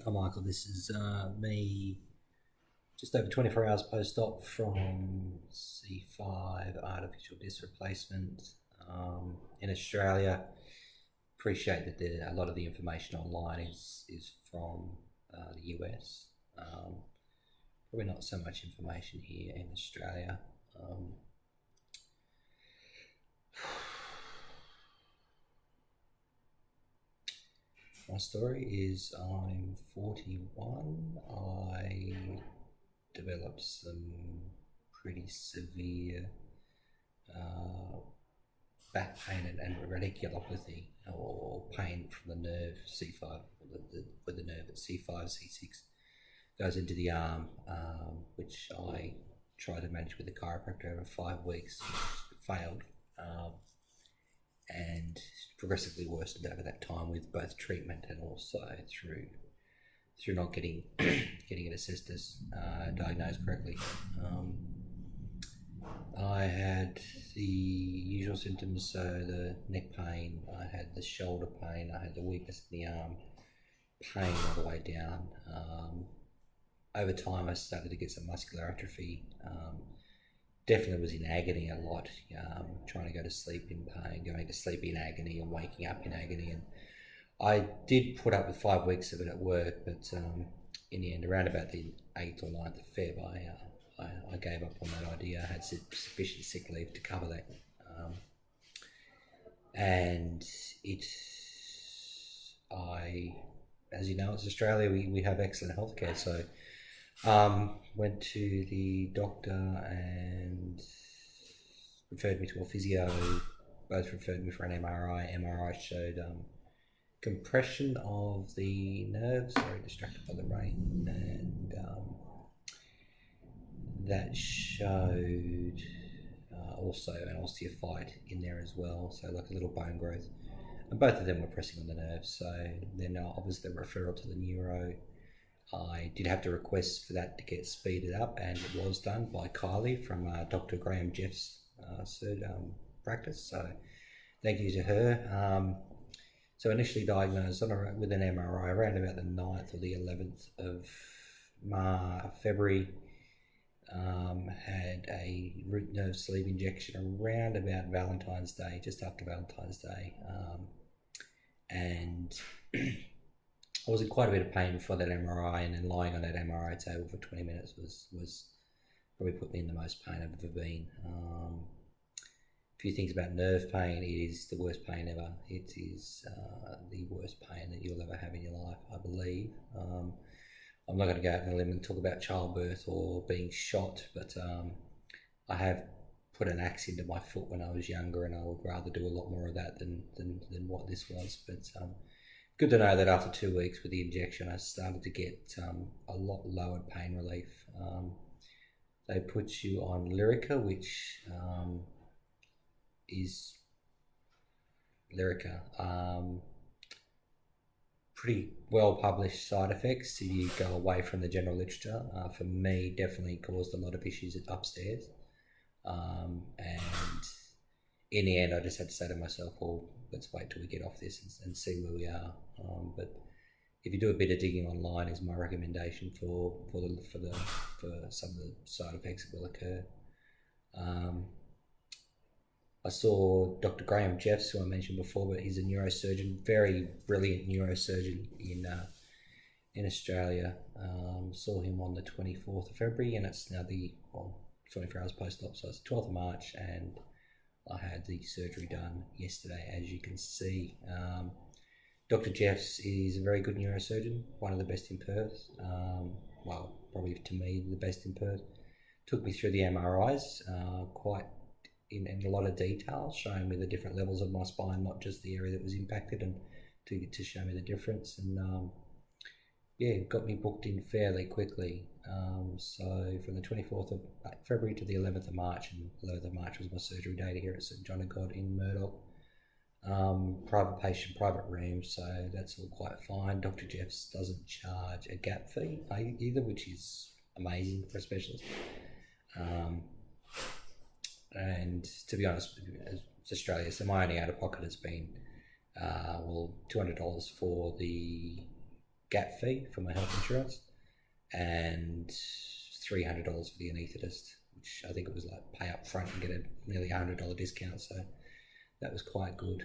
Oh, Michael, this is me just over 24 hours post-op from C5 artificial disc replacement in Australia. Appreciate that a lot of the information online is from the US. Probably not so much information here in Australia. My story is I'm 41. I developed some pretty severe uh, back pain and radiculopathy, or pain from the nerve C5, where the nerve at C5, C6 goes into the arm, which I tried to manage with a chiropractor over 5 weeks, failed, and progressively worsened over that time with both treatment and also through not getting getting it assessed as diagnosed correctly. I had the usual symptoms, so the neck pain, I had the shoulder pain, I had the weakness in the arm, pain all the way down. Over time, I started to get some muscular atrophy. Definitely was in agony a lot, trying to go to sleep in pain, going to sleep in agony, and waking up in agony. And I did put up with 5 weeks of it at work, but in the end, around about the 8th or 9th of Feb, I gave up on that idea. I had sufficient sick leave to cover that. And as you know, it's Australia, we have excellent healthcare. So went to the doctor and referred me to a physio. Both referred me for an MRI. MRI showed compression of the nerves, very distracted by the rain, and that showed also an osteophyte in there as well, so like a little bone growth. And both of them were pressing on the nerves, so then obviously the referral to the neuro. I did have to request for that to get speeded up, and it was done by Kylie from Dr. Graham Jeff's practice, so thank you to her. So initially diagnosed with an MRI around about the 9th or the 11th of February. Had a root nerve sleeve injection around about Valentine's Day, just after Valentine's Day, and I was in quite a bit of pain before that MRI, and then lying on that MRI table for 20 minutes was probably put me in the most pain I've ever been. A few things about nerve pain: it is the worst pain ever. It is the worst pain that you'll ever have in your life, I believe. I'm not going to go out on a limb and talk about childbirth or being shot, but I have put an axe into my foot when I was younger, and I would rather do a lot more of that than what this was. But good to know that after 2 weeks with the injection, I started to get a lot lowered pain relief. They put you on Lyrica, which is Lyrica. Pretty well published side effects if you go away from the general literature. For me, definitely caused a lot of issues upstairs. And in the end, I just had to say to myself, well, let's wait till we get off this and see where we are. But if you do a bit of digging online, is my recommendation for some of the side effects that will occur. I saw Dr. Graham Jeffs, who I mentioned before, but he's a neurosurgeon, very brilliant neurosurgeon in Australia. Saw him on the 24th of February, and it's now 24 hours post-op, so it's the 12th of March, and I had the surgery done yesterday, as you can see. Dr. Jeffs is a very good neurosurgeon, one of the best in Perth. Well, probably to me, the best in Perth. Took me through the MRIs quite in a lot of detail, showing me the different levels of my spine, not just the area that was impacted, and to show me the difference. And got me booked in fairly quickly. So from the 24th of February to the 11th of March, and 11th of March was my surgery date here at St John of God in Murdoch. Private patient, private room, so that's all quite fine. Dr. Jeffs doesn't charge a gap fee either, which is amazing for a specialist. And to be honest, it's Australia, so my only out of pocket has been $200 for the gap fee for my health insurance, and $300 for the anaesthetist, which I think it was like pay up front and get a nearly $100 discount. So that was quite good.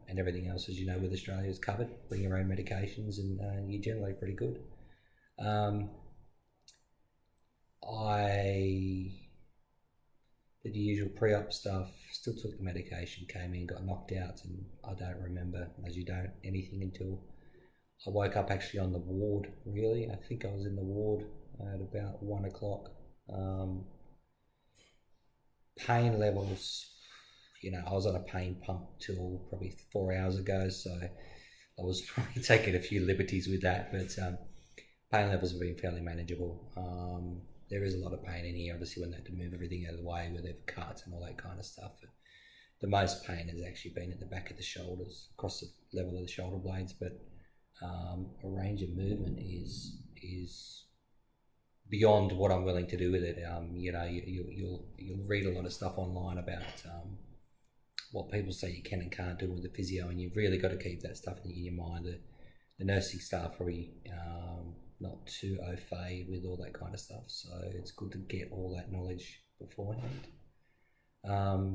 And everything else, as you know, with Australia is covered. Bring your own medications, and you're generally pretty good. I did the usual pre-op stuff, still took the medication, came in, got knocked out, and I don't remember, as you don't, anything until I woke up actually on the ward, really. I think I was in the ward at about 1 o'clock. Pain levels, I was on a pain pump till probably 4 hours ago, so I was probably taking a few liberties with that, but pain levels have been fairly manageable. There is a lot of pain in here, obviously, when they have to move everything out of the way with their cuts and all that kind of stuff. But the most pain has actually been at the back of the shoulders, across the level of the shoulder blades, but a range of movement is beyond what I'm willing to do with it. You'll read a lot of stuff online about what people say you can and can't do with the physio, and you've really got to keep that stuff in your mind. The nursing staff probably not too au fait with all that kind of stuff, so it's good to get all that knowledge beforehand.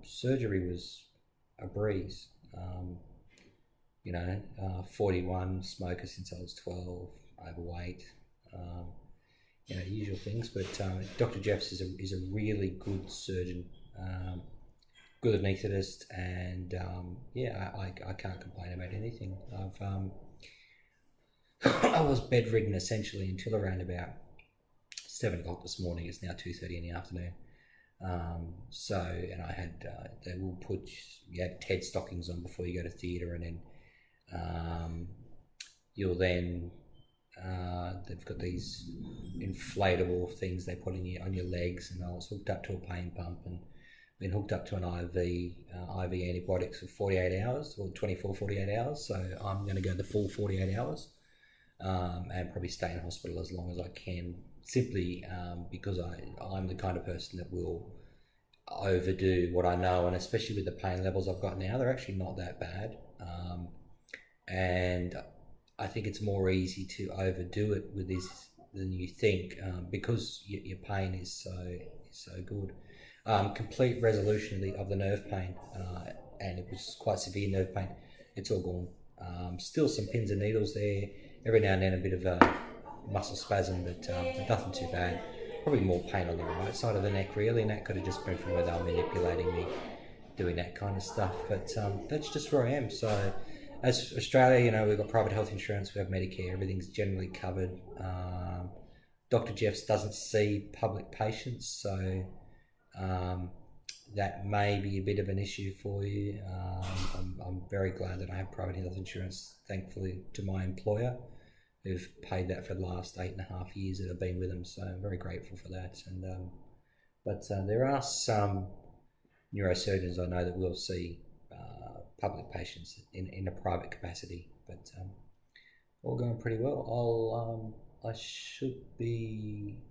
Surgery was a breeze. 41, smoker since I was 12, overweight, usual things. But Dr. Jeffs is a really good surgeon, good anaesthetist, and I can't complain about anything. I was bedridden essentially until around about 7 o'clock this morning. It's now 2:30 in the afternoon. And I had you had TED stockings on before you go to theatre, and then you'll then they've got these inflatable things they put on your legs, and I was hooked up to a pain pump and been hooked up to an IV antibiotics for 48 hours or 48 hours. So I'm going to go the full 48 hours. And probably stay in hospital as long as I can, simply because I'm the kind of person that will overdo what I know, and especially with the pain levels I've got now, they're actually not that bad. And I think it's more easy to overdo it with this than you think, because your pain is so good. Complete resolution of the nerve pain, and it was quite severe nerve pain. It's all gone. Still some pins and needles there. Every now and then a bit of a muscle spasm, but nothing too bad. Probably more pain on the right side of the neck, really, and that could have just been from where they were manipulating me, doing that kind of stuff. But that's just where I am. So, as Australia, we've got private health insurance, we have Medicare, everything's generally covered. Dr. Jeffs doesn't see public patients, so that may be a bit of an issue for you. I'm very glad that I have private health insurance, thankfully, to my employer, who've paid that for the last 8.5 years that I've been with them. So I'm very grateful for that. And but there are some neurosurgeons I know that will see public patients in a private capacity, but all going pretty well. I should be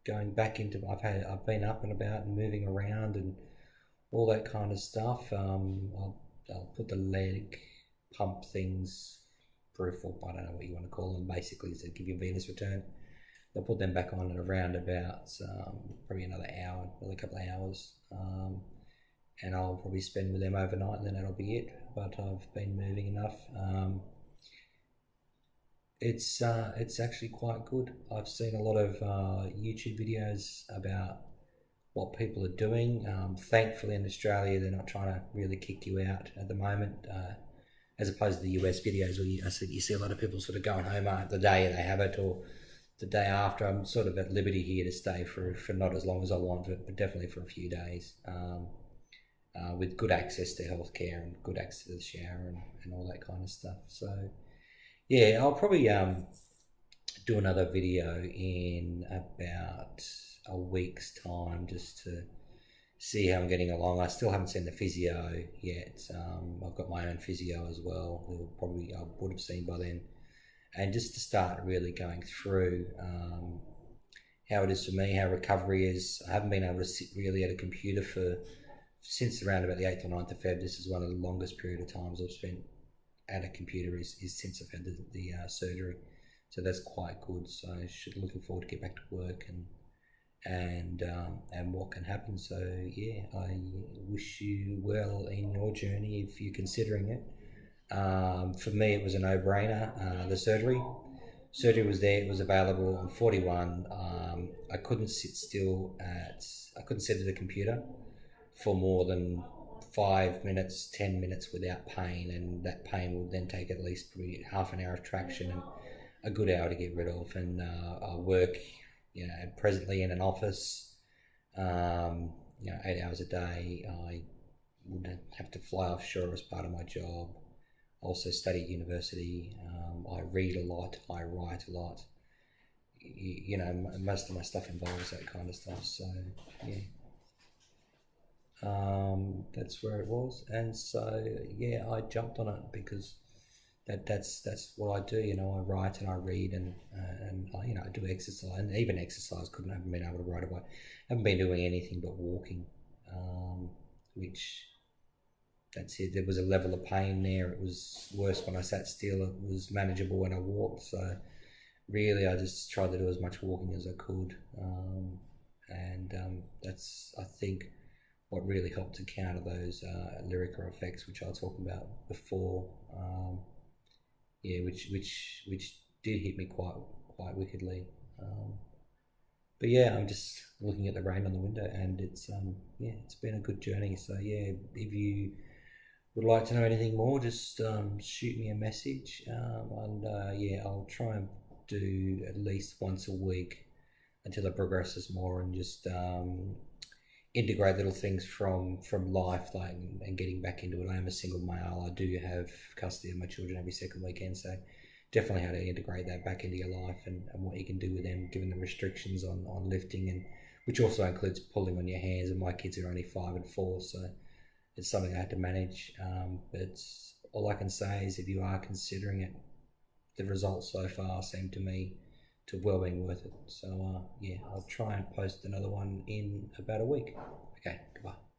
going back into. I've been up and about and moving around and all that kind of stuff. I'll put the leg pump things, peripheral, I don't know what you want to call them, basically to give you a venous return. They'll put them back on at around about probably another couple of hours, and I'll probably spend with them overnight, and then that'll be it. But I've been moving enough. It's actually quite good. I've seen a lot of YouTube videos about what people are doing. Thankfully in Australia they're not trying to really kick you out at the moment, as opposed to the US videos where you see a lot of people sort of going home the day they have it or the day after. I'm sort of at liberty here to stay for not as long as I want, but definitely for a few days, with good access to healthcare and good access to the shower and all that kind of stuff. So yeah, I'll probably do another video in about a week's time just to see how I'm getting along. I still haven't seen the physio yet. I've got my own physio as well, who probably I would have seen by then. And just to start really going through how it is for me, how recovery is. I haven't been able to sit really at a computer since around about the 8th or 9th of Feb. This is one of the longest period of times I've spent at a computer is since I've had the surgery, so that's quite good. So looking forward to get back to work and what can happen. So yeah, I wish you well in your journey if you're considering it. For me, it was a no-brainer. The surgery was there. It was available. I'm 41. I couldn't sit still I couldn't sit at a computer for more than 5 minutes, 10 minutes without pain, and that pain would then take at least probably half an hour of traction and a good hour to get rid of. And I work, presently in an office, 8 hours a day. I would have to fly offshore as part of my job. I also study at university. I read a lot. I write a lot. Most of my stuff involves that kind of stuff. So yeah. That's where it was, and so yeah, I jumped on it because that's what I do. I write and I read and I do exercise, and even exercise haven't been able to ride a bike. Haven't been doing anything but walking, which that's it. There was a level of pain there. It was worse when I sat still. It was manageable when I walked. So really, I just tried to do as much walking as I could, and that's, I think, what really helped to counter those lyrical effects, which I was talking about before. Which did hit me quite wickedly. But yeah, I'm just looking at the rain on the window, and it's been a good journey. So yeah, if you would like to know anything more, just shoot me a message, and I'll try and do at least once a week until it progresses more, and just integrate little things from life, like, and getting back into it. I am a single male. I do have custody of my children every second weekend, so definitely how to integrate that back into your life, and what you can do with them given the restrictions on lifting, and which also includes pulling on your hands. And my kids are only 5 and 4, so it's something I had to manage. But all I can say is, if you are considering it, the results so far seem to me to well being worth it. So I'll try and post another one in about a week. Okay, goodbye.